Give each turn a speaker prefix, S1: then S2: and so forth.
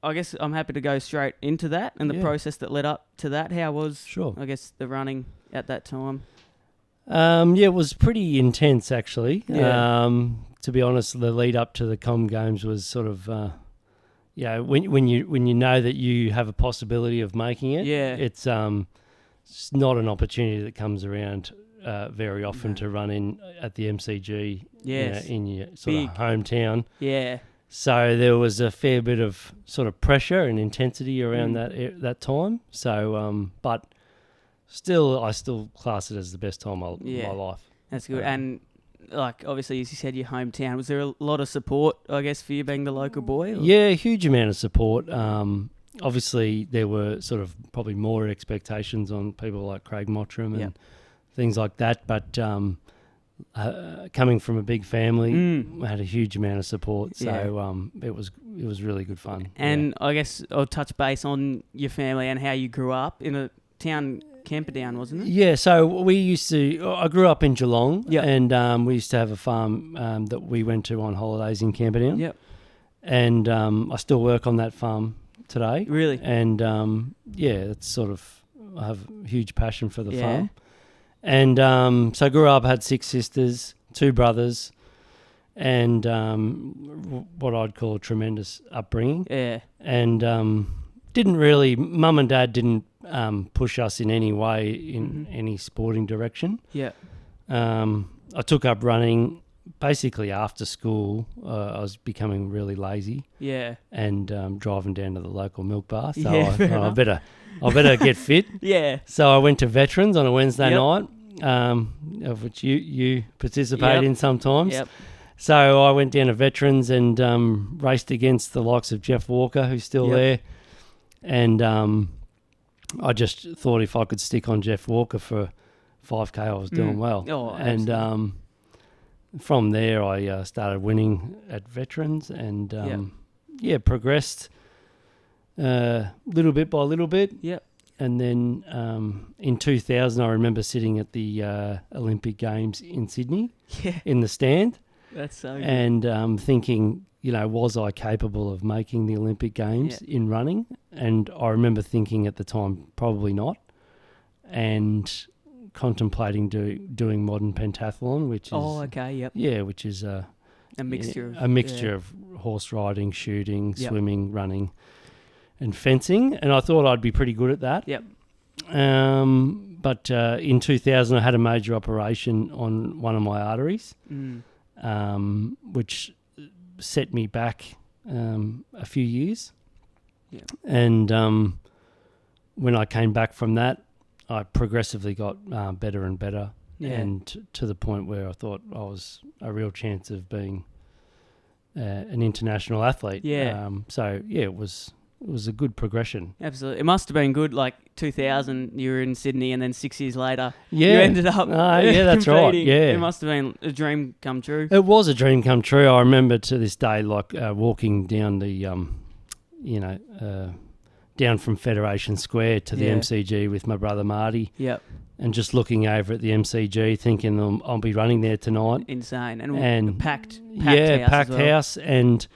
S1: I guess I'm happy to go straight into that and the process that led up to that. How was, I guess, the running at that time?
S2: It was pretty intense, actually.
S1: Yeah.
S2: To be honest, the lead up to the Com Games was sort of, when you know that you have a possibility of making it, it's not an opportunity that comes around very often to run in at the MCG in your sort of hometown.
S1: Yeah.
S2: So there was a fair bit of sort of pressure and intensity around that time. So, but still, I still class it as the best time of my life.
S1: That's good. And like, obviously, as you said, your hometown. Was there a lot of support, I guess, for you being the local boy? Or?
S2: Yeah, a huge amount of support. Obviously, there were sort of probably more expectations on people like Craig Mottram and things like that. But coming from a big family, I had a huge amount of support. So it was really good fun.
S1: And I guess I'll touch base on your family and how you grew up in a town, Camperdown, wasn't it?
S2: Yeah, so I grew up in Geelong, and we used to have a farm that we went to on holidays in Camperdown. Yep. And I still work on that farm today.
S1: Really?
S2: And it's sort of, I have a huge passion for the farm. And so I grew up, had 6 sisters, 2 brothers, and what I'd call a tremendous upbringing. Yeah. And Mum and Dad didn't push us in any way in any sporting direction. Yeah. I took up running basically after school. I was becoming really lazy. Yeah. And driving down to the local milk bar. So I better get fit. Yeah. So I went to Veterans on a Wednesday night, of which you participate in sometimes. Yep. So I went down to Veterans and raced against the likes of Jeff Walker, who's still there. And I just thought if I could stick on Jeff Walker for 5K, I was doing well. Oh, and from there, I started winning at Veterans and, progressed little bit by little bit. Yep. And then in 2000, I remember sitting at the Olympic Games in Sydney in the stand.
S1: That's so good.
S2: And thinking, was I capable of making the Olympic Games in running? And I remember thinking at the time, probably not. And contemplating doing modern pentathlon, which is... which is a mixture of horse riding, shooting, swimming, running, and fencing. And I thought I'd be pretty good at that. Yep. But in 2000, I had a major operation on one of my arteries, which set me back a few years. Yeah. And when I came back from that, I progressively got better and better, and to the point where I thought I was a real chance of being an international athlete. Yeah. It was a good progression.
S1: Absolutely. It must have been good, like 2000, you were in Sydney, and then 6 years later, you ended up
S2: that's right. Yeah.
S1: It must have been a dream come true.
S2: It was a dream come true. I remember to this day, like walking down the, down from Federation Square to the MCG with my brother Marty. Yep. And just looking over at the MCG, thinking I'll be running there tonight.
S1: Insane. And packed house.
S2: Packed house. And